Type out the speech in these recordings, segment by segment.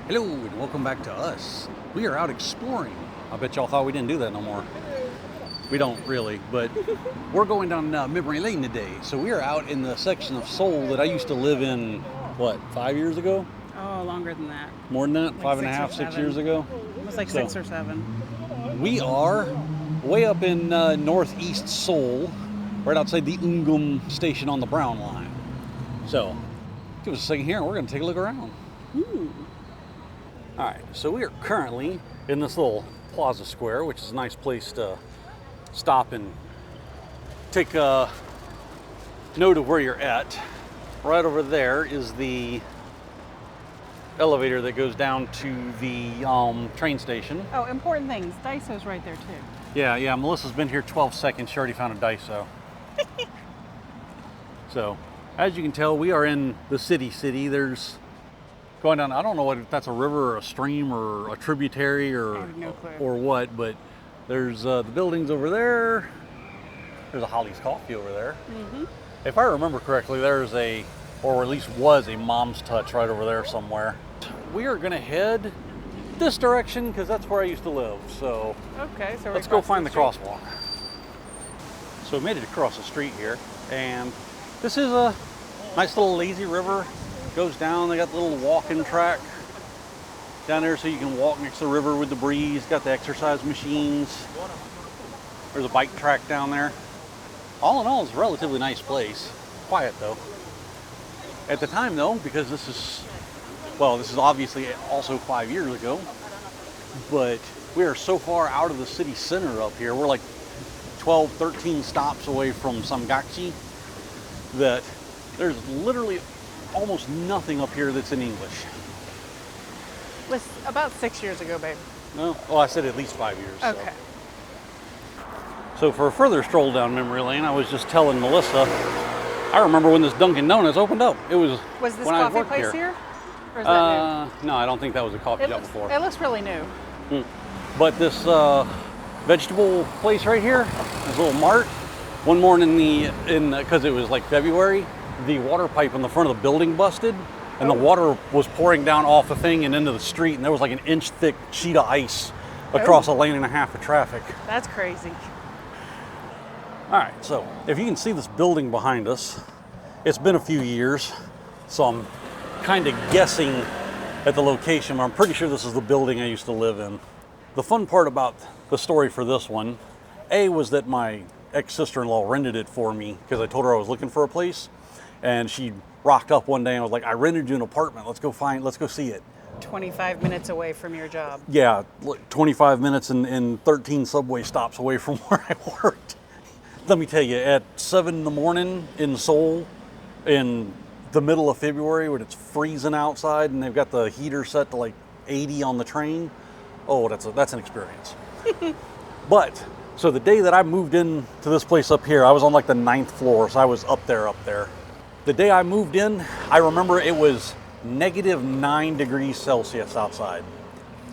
Hello and welcome back to us. We are out exploring. I bet y'all thought we didn't do that no more. We don't really, but we're going down memory lane today. So we are out in the section of Seoul that I used to live in, what, 5 years ago? Oh, longer than that. More than that? Like Five and a half, 6 years ago? It was like 6 or 7. We are way up in northeast Seoul, right outside the Eungam station on the Brown Line. So, give us a second here and we're going to take a look around. Ooh. All right, so we are currently in this little plaza square, which is a nice place to stop and take a note of where you're at. Right over there is the elevator that goes down to the train station. Oh, important things. Daiso's right there too. Yeah, Melissa's been here 12 seconds. She already found a Daiso. So, as you can tell, we are in the city. There's going down, I don't know if that's a river or a stream or a tributary or, I have no clue. or what, but there's the buildings over there. There's a Holly's Coffee over there. Mm-hmm. If I remember correctly, there's or at least was a Mom's Touch right over there somewhere. We are gonna head this direction because that's where I used to live. So Okay, so let's go find the crosswalk. So we made it across the street here, and this is a nice little lazy river. Goes down, they got the little walking track down there so you can walk next to the river with the breeze. Got the exercise machines. There's a bike track down there. All in all, it's a relatively nice place. Quiet though. At the time though, because this is obviously also 5 years ago, but we are so far out of the city center up here. We're like 12, 13 stops away from Samgakji that there's literally almost nothing up here that's in English. It was about 6 years ago, babe. No? Well, I said at least 5 years. Okay. So for a further stroll down memory lane, I was just telling Melissa, I remember when this Dunkin' Donuts opened up. It was Was this when I coffee worked place here? Or is that No, I don't think that was a coffee new? shop before. It looks really new. But this vegetable place right here, this little mart, one morning because it was like February, the water pipe in the front of the building busted, and the water was pouring down off the thing and into the street, and there was like an inch thick sheet of ice across a lane and a half of traffic. That's crazy. All right, so if you can see this building behind us, it's been a few years, so I'm kind of guessing at the location, but I'm pretty sure this is the building I used to live in. The fun part about the story for this one, was that my ex-sister-in-law rented it for me because I told her I was looking for a place, and she rocked up one day and was like, I rented you an apartment, let's go see it. 25 minutes away from your job. Yeah, 25 minutes and 13 subway stops away from where I worked. Let me tell you, at 7 in the morning in Seoul, in the middle of February when it's freezing outside and they've got the heater set to like 80 on the train, oh, that's an experience. But, so the day that I moved in to this place up here, I was on like the 9th floor, so I was up there. The day I moved in, I remember it was negative 9 degrees Celsius outside.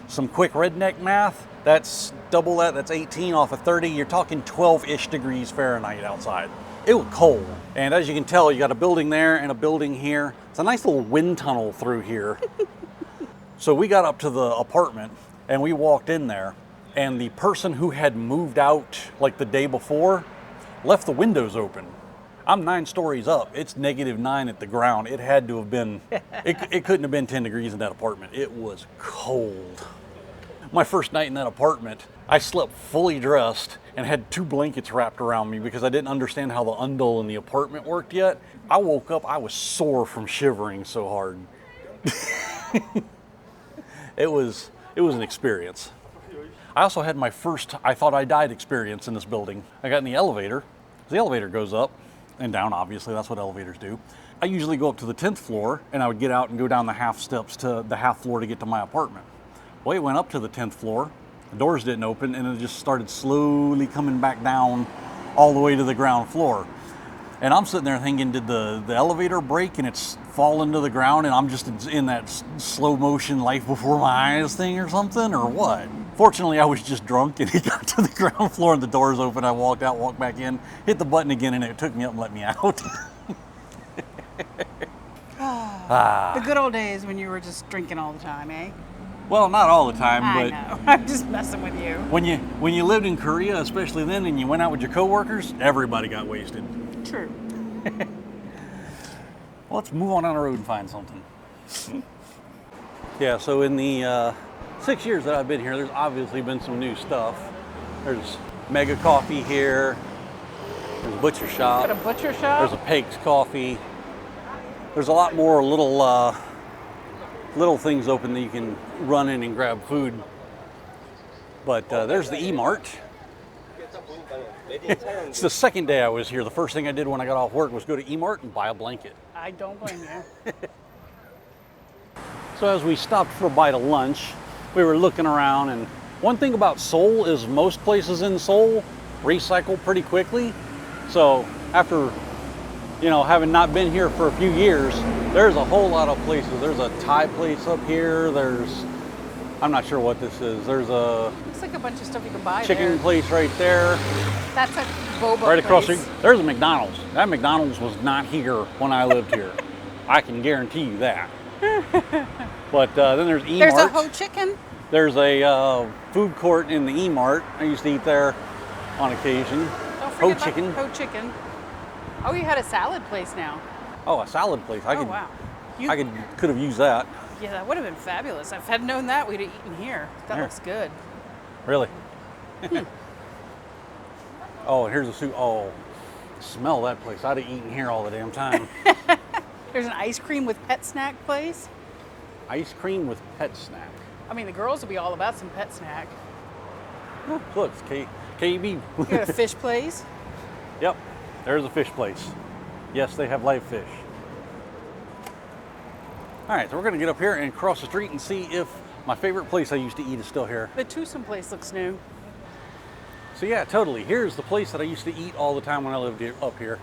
Some quick redneck math, that's double that, that's 18 off of 30. You're talking 12-ish degrees Fahrenheit outside. It was cold. And as you can tell, you got a building there and a building here. It's a nice little wind tunnel through here. So we got up to the apartment and we walked in there, and the person who had moved out like the day before left the windows open. I'm 9 stories up. It's negative 9 at the ground. It had to have been, it couldn't have been 10 degrees in that apartment. It was cold. My first night in that apartment, I slept fully dressed and had 2 blankets wrapped around me because I didn't understand how the undul in the apartment worked yet. I woke up, I was sore from shivering so hard. It was an experience. I also had my first I thought I died experience in this building. I got in the elevator. The elevator goes up and down, obviously, that's what elevators do. I usually go up to the 10th floor and I would get out and go down the half steps to the half floor to get to my apartment. Well, it went up to the 10th floor, the doors didn't open, and it just started slowly coming back down all the way to the ground floor. And I'm sitting there thinking, did the elevator break and it's fallen to the ground and I'm just in that slow motion life before my eyes thing or something, or what? Fortunately, I was just drunk and it got to the ground floor and the doors open. I walked out, walked back in, hit the button again, and it took me up and let me out. The good old days when you were just drinking all the time, eh? Well, not all the time, I but know. I'm just messing with you. when you lived in Korea, especially then, and you went out with your coworkers, everybody got wasted. True. Well, let's move on down the road and find something. Yeah, so in the 6 years that I've been here, there's obviously been some new stuff. There's Mega Coffee here. There's a butcher shop. Got a butcher shop? There's a Pake's Coffee. There's a lot more little things open that you can run in and grab food. But there's the E-Mart. It's the second day I was here. The first thing I did when I got off work was go to E-Mart and buy a blanket. I don't blame you. So as we stopped for a bite of lunch, we were looking around, and one thing about Seoul is most places in Seoul recycle pretty quickly. So after, having not been here for a few years, there's a whole lot of places. There's a Thai place up here. I'm not sure what this is. There's a Looks like a bunch of stuff you can buy chicken there. place right there. That's a boba Right across the place. street, there's a McDonald's. That McDonald's was not here when I lived here. I can guarantee you that. But then there's E-Mart. There's a Ho Chicken. There's a food court in the E-Mart. I used to eat there on occasion. Don't Ho forget about Chicken. Ho Chicken. Oh, you had a salad place now. Oh, a salad place. Oh, wow. I could have used that. Yeah, that would have been fabulous. If I had known that, we'd have eaten here. That Here. looks good. Really? Oh, and here's a soup. Oh, smell that place. I'd have eaten here all the damn time. There's an ice cream with pet snack place. Ice cream with pet snack. I mean, the girls would be all about some pet snack. Oh, look, it's KB. You got a fish place. Yep, there's a fish place. Yes, they have live fish. All right, so we're gonna get up here and cross the street and see if my favorite place I used to eat is still here. The Twosome place looks new. So yeah, totally. Here's the place that I used to eat all the time when I lived up here.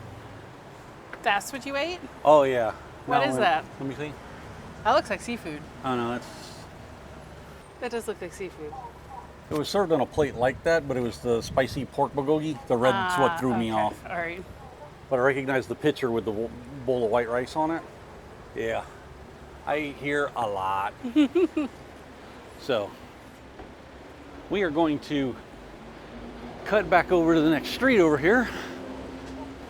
That's what you ate? Oh yeah. What is that? Let me see. That looks like seafood. Oh no, That does look like seafood. it was served on a plate like that, but it was the spicy pork bulgogi. The red's what threw me okay. off. All right. But I recognized the picture with the bowl of white rice on it. Yeah, I eat here a lot. So we are going to cut back over to the next street over here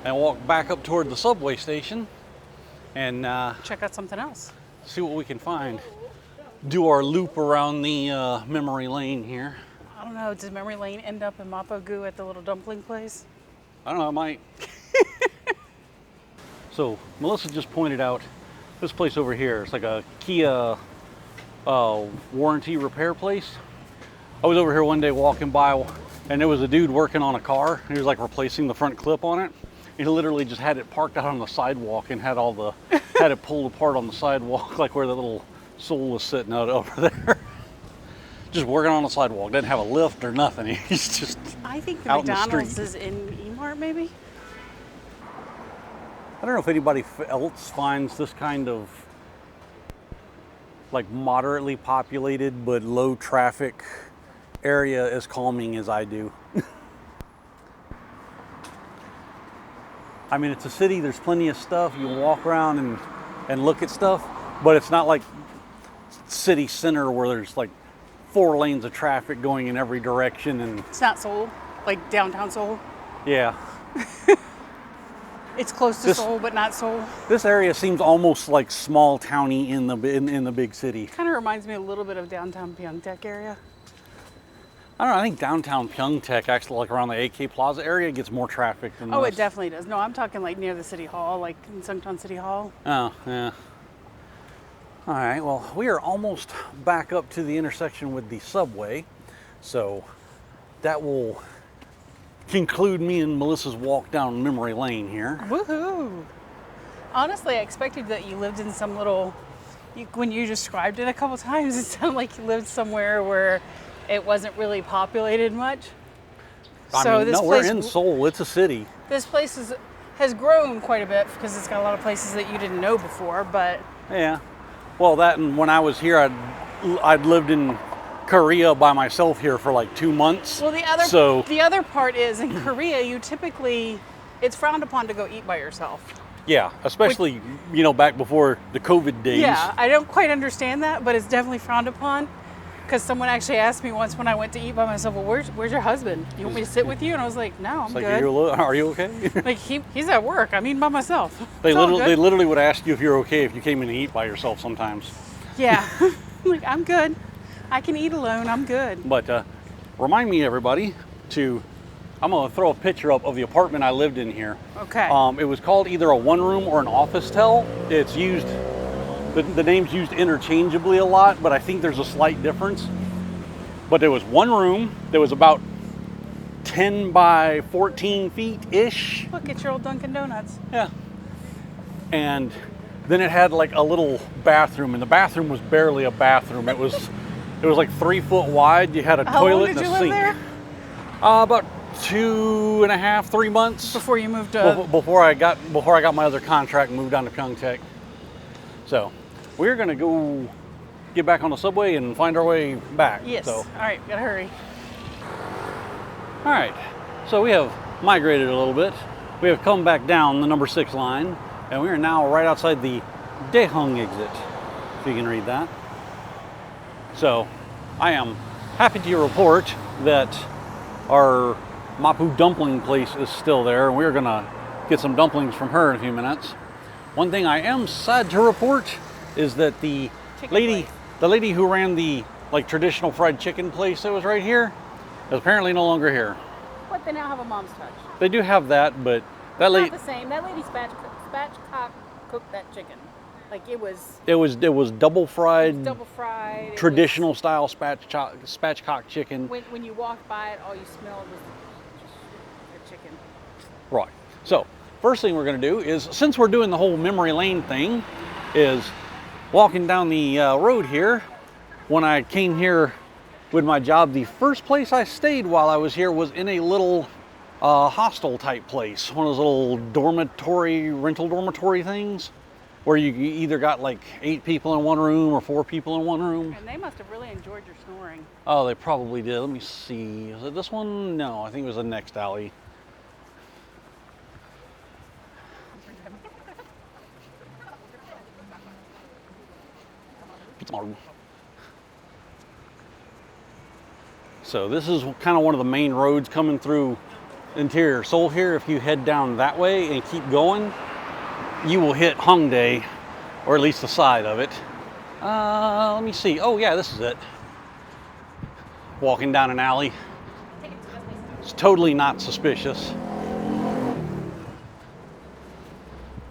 and walk back up toward the subway station and Check out something else. see what we can find. Do our loop around the memory lane here. I don't know. Does Memory Lane end up in Mapo-gu at the little dumpling place? I don't know, I might. So Melissa just pointed out this place over here. It's like a Kia warranty repair place. I was over here one day walking by, and there was a dude working on a car. He was like replacing the front clip on it. He literally just had it parked out on the sidewalk and had had it pulled apart on the sidewalk, like where the little Soul was sitting out over there. Just working on the sidewalk. Didn't have a lift or nothing. He's just I think the out in the McDonald's street. is in E-Mart, maybe? I don't know if anybody else finds this kind of like moderately populated but low traffic area as calming as I do. I mean, it's a city, there's plenty of stuff. You can walk around and look at stuff, but it's not like city center where there's like 4 lanes of traffic going in every direction and It's not Seoul, like downtown Seoul. yeah. It's close to Seoul, but not Seoul. This area seems almost like small towny in the big city. Kind of reminds me a little bit of downtown Pyeongtaek area. I don't know, I think downtown Pyeongtaek, actually like around the AK Plaza area, gets more traffic than Oh, this. it definitely does. No, I'm talking like near the city hall, like in Sungcheon City Hall. Oh, yeah. All right, well, we are almost back up to the intersection with the subway. So that will conclude me and Melissa's walk down memory lane here. Woohoo! Honestly, I expected that you lived in some little, when you described it a couple times, it sounded like you lived somewhere where it wasn't really populated much. I mean, no, we're in Seoul, it's a city. This place has grown quite a bit because it's got a lot of places that you didn't know before, but Yeah. Well, that and when I was here, I'd lived in Korea by myself here for like 2 months. well, the other part is in Korea, you typically, it's frowned upon to go eat by yourself. Yeah, especially, you know, back before the COVID days. Yeah, I don't quite understand that, but it's definitely frowned upon. Because someone actually asked me once when I went to eat by myself, well, where's your husband? You want me to sit with you? And I was like, no, I'm It's like, good. are you okay? Like, he's at work. I'm eating by myself. They It's all literally, good. they literally would ask you if you're okay if you came in to eat by yourself sometimes. Yeah. Like, I'm good. I can eat alone. I'm good. But remind me, everybody, I'm going to throw a picture up of the apartment I lived in here. Okay. It was called either a one-room or an office tel. It's used, the name's used interchangeably a lot, but I think there's a slight difference. But there was one room that was about 10 by 14 feet-ish. Look, it's your old Dunkin' Donuts. Yeah. And then it had like a little bathroom, and the bathroom was barely a bathroom. It was like 3 foot wide. You had a How long toilet did and a you live sink. there? About 2.5, 3 months Before you moved to... before I got my other contract and moved down to Pyeongtaek. So we're gonna go get back on the subway and find our way back. Yes. So, All right, gotta hurry. all right. So we have migrated a little bit. We have come back down the number 6 line, and we are now right outside the Daehung exit, if you can read that. So I am happy to report that our Mapo dumpling place is still there, and we're gonna get some dumplings from her in a few minutes. One thing I am sad to report is that the lady who ran the like traditional fried chicken place that was right here is apparently no longer here. But they now have a mom's touch. They do have that, but that lady, Not the same. That lady spatchcock cooked that chicken. Like it was it was double fried, double fried. traditional style spatchcock chicken. When you walked by it, all you smelled was the chicken. Right. So first thing we're going to do is, since we're doing the whole memory lane thing, is walking down the road here. When I came here with my job, the first place I stayed while I was here was in a little hostel type place, one of those little rental dormitory things, where you either got like 8 people in one room or 4 people in one room. And they must have really enjoyed your snoring. Oh, they probably did. Let me see. Is it this one? No, I think it was the next alley. So this is kind of one of the main roads coming through interior Seoul here. If you head down that way and keep going, you will hit Hongdae, or at least the side of it. Let me see. Oh yeah, this is it. Walking down an alley. It's totally not suspicious.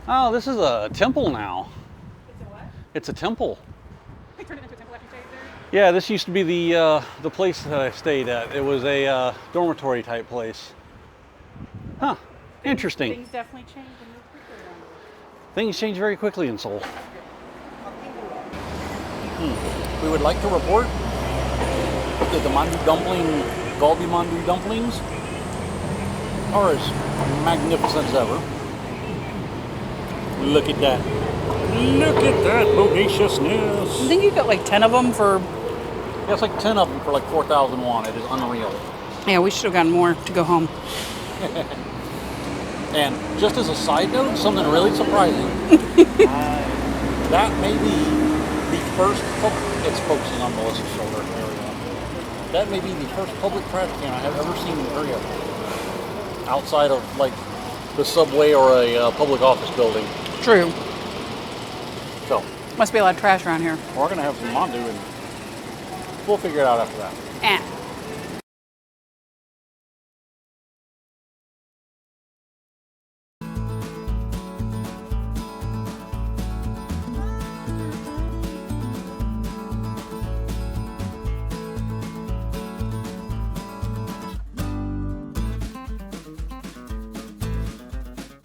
Oh, this is a temple now. It's a what? It's a temple. They turned it into a temple after you stayed there? Yeah, this used to be the place that I stayed at. It was a dormitory type place. Huh, interesting. Things definitely changed and moved quickly then. Things change very quickly in Seoul. We would like to report that the mandu galbi mandu dumplings are as magnificent as ever. Look at that. Look at that bodaciousness. I think you got like 10 of them for... Yeah, it's like 10 of them for like 4,000 won. It is unreal. Yeah, we should have gotten more to go home. And just as a side note, something really surprising. That may be the first, it's focusing on Melissa's shoulder area. That may be the first public trash can I have ever seen in Korea. Outside of like the subway or a public office building. True. So, Must be a lot of trash around here. we're gonna have some mandu and we'll figure it out after that.